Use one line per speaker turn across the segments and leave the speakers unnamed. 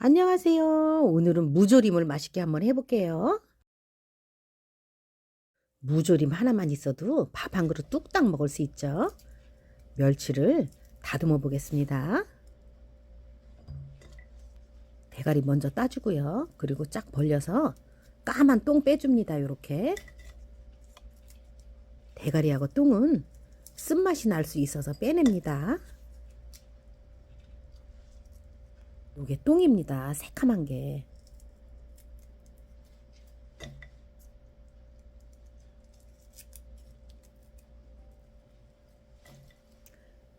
안녕하세요. 오늘은 무조림을 맛있게 한번 해볼게요. 무조림 하나만 있어도 밥 한 그릇 뚝딱 먹을 수 있죠. 멸치를 다듬어 보겠습니다. 대가리 먼저 따주고요. 그리고 쫙 벌려서 까만 똥 빼줍니다. 요렇게. 대가리하고 똥은 쓴맛이 날 수 있어서 빼냅니다. 요게 똥입니다. 새카만 게.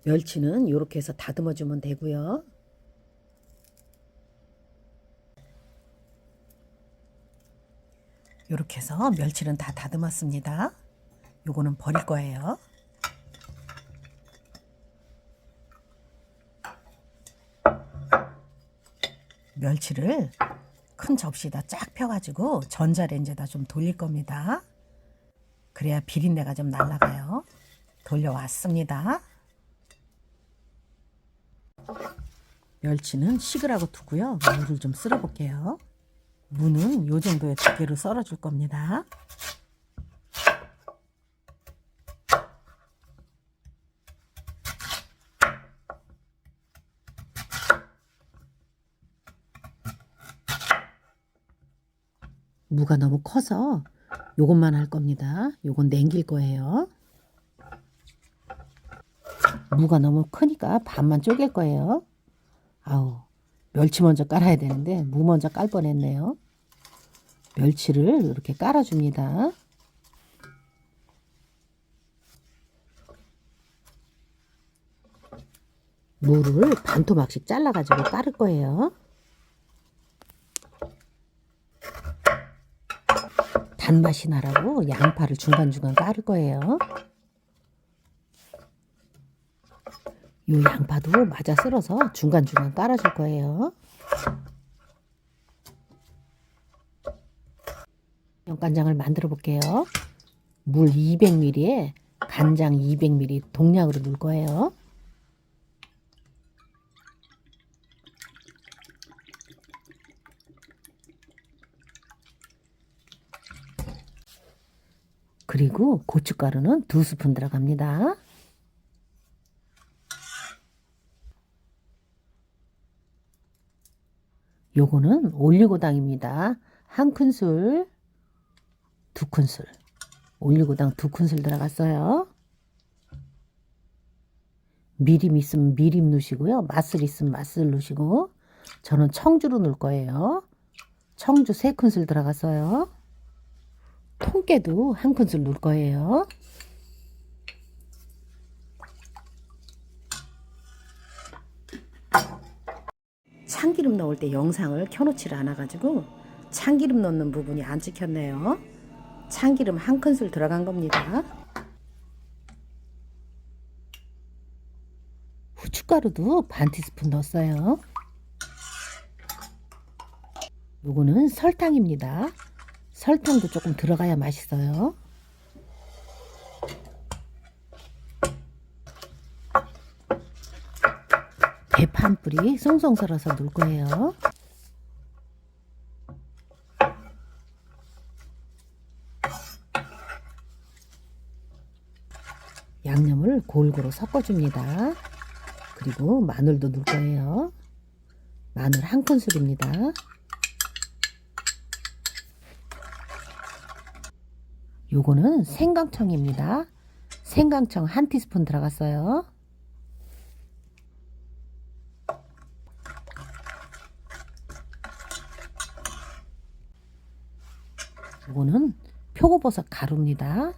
멸치는 이렇게 해서 다듬어 주면 되고요. 이렇게 해서 멸치는 다 다듬었습니다. 요거는 버릴 거예요. 멸치를 큰 접시에다 쫙 펴가지고 전자레인지에다 좀 돌릴 겁니다. 그래야 비린내가 좀 날아가요. 돌려왔습니다. 멸치는 식으라고 두고요. 무를 좀 썰어 볼게요. 무는 요 정도의 두께로 썰어 줄 겁니다. 무가 너무 커서 요것만 할 겁니다. 요건 냉길 거예요. 무가 너무 크니까 반만 쪼갤 거예요. 아우, 멸치 먼저 깔아야 되는데 무 먼저 깔 뻔했네요. 멸치를 이렇게 깔아줍니다. 무를 반토막씩 잘라가지고 깔을 거예요. 단맛이 나라고 양파를 중간중간 깔을 거예요. 이 양파도 맞아 썰어서 중간중간 깔아줄 거예요. 양간장을 만들어 볼게요. 물 200ml에 간장 200ml 동량으로 넣을 거예요. 그리고 고춧가루는 2스푼 들어갑니다. 요거는 올리고당입니다. 한 큰술, 2큰술. 올리고당 2큰술 들어갔어요. 미림 있으면 미림 넣으시고요. 맛술 있으면 맛술 넣으시고, 저는 청주로 넣을 거예요. 청주 3큰술 들어갔어요. 통깨도 1큰술 넣을 거예요. 참기름 넣을 때 영상을 켜놓지를 않아가지고 참기름 넣는 부분이 안 찍혔네요. 참기름 1큰술 들어간 겁니다. 후춧가루도 반 티스푼 넣었어요. 요거는 설탕입니다. 설탕도 조금 들어가야 맛있어요. 대파 한 뿌리 송송 썰어서 넣을 거예요. 양념을 골고루 섞어줍니다. 그리고 마늘도 넣을 거예요. 마늘 1큰술입니다. 요거는 생강청입니다. 생강청 1티스푼 들어갔어요. 요거는 표고버섯 가루입니다.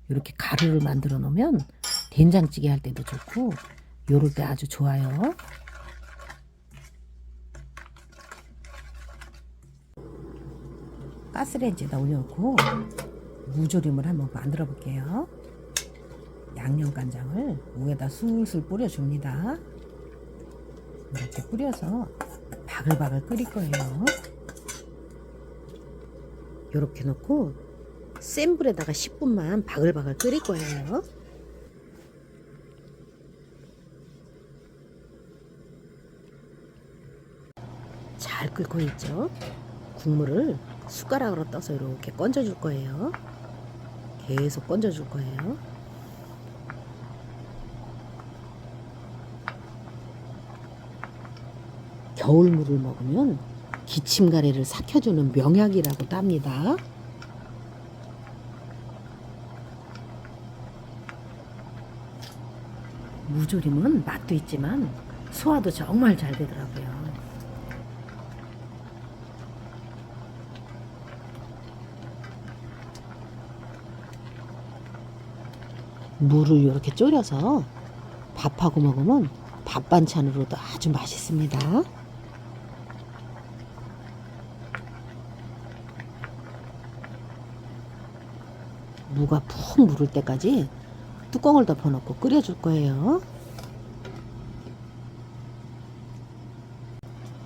이렇게 가루를 만들어 놓으면 된장찌개 할 때도 좋고 요럴 때 아주 좋아요. 가스레인지에다 올려놓고 무조림을 한번 만들어 볼게요. 양념간장을 무에다 술술 뿌려줍니다. 이렇게 뿌려서 바글바글 끓일 거예요. 이렇게 넣고 센 불에다가 10분만 바글바글 끓일 거예요. 잘 끓고 있죠. 국물을 숟가락으로 떠서 이렇게 건져줄 거예요. 계속 건져줄 거예요. 겨울물을 먹으면 기침가래를 삭혀주는 명약이라고도 합니다. 무조림은 맛도 있지만 소화도 정말 잘 되더라고요. 물을 이렇게 졸여서 밥하고 먹으면 밥 반찬으로도 아주 맛있습니다. 무가 푹 무를 때까지 뚜껑을 덮어놓고 끓여줄 거예요.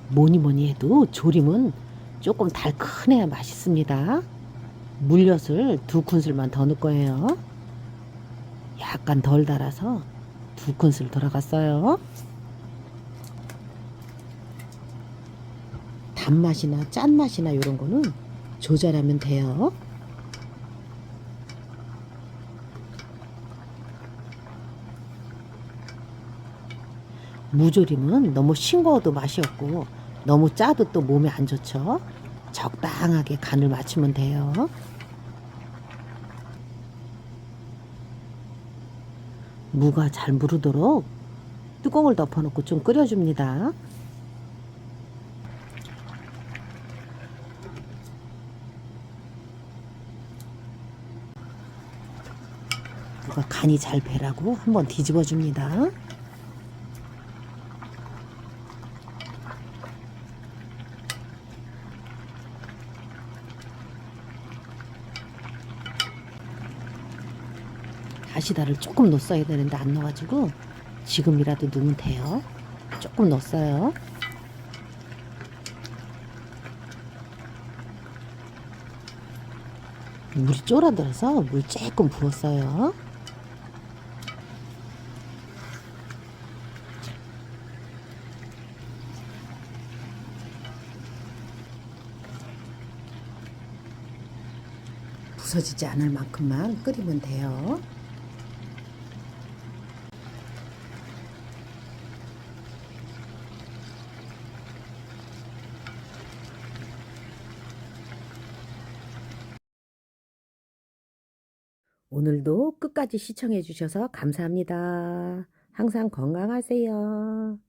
뭐니 해도 조림은 조금 달큰해야 맛있습니다. 물엿을 2큰술만 더 넣을 거예요. 약간 덜 달아서 2큰술 들어갔어요. 단맛이나 짠맛이나 이런 거는 조절하면 돼요. 무조림은 너무 싱거워도 맛이 없고 너무 짜도 또 몸에 안 좋죠. 적당하게 간을 맞추면 돼요. 무가 잘 무르도록 뚜껑을 덮어놓고 좀 끓여줍니다. 무가 간이 잘 배라고 한번 뒤집어줍니다. 다시다를 조금 넣었어야 되는데 안 넣어가지고 지금이라도 넣으면 돼요. 조금 넣었어요. 물이 쫄아들어서 물 조금 부었어요. 부서지지 않을 만큼만 끓이면 돼요. 오늘도 끝까지 시청해 주셔서 감사합니다. 항상 건강하세요.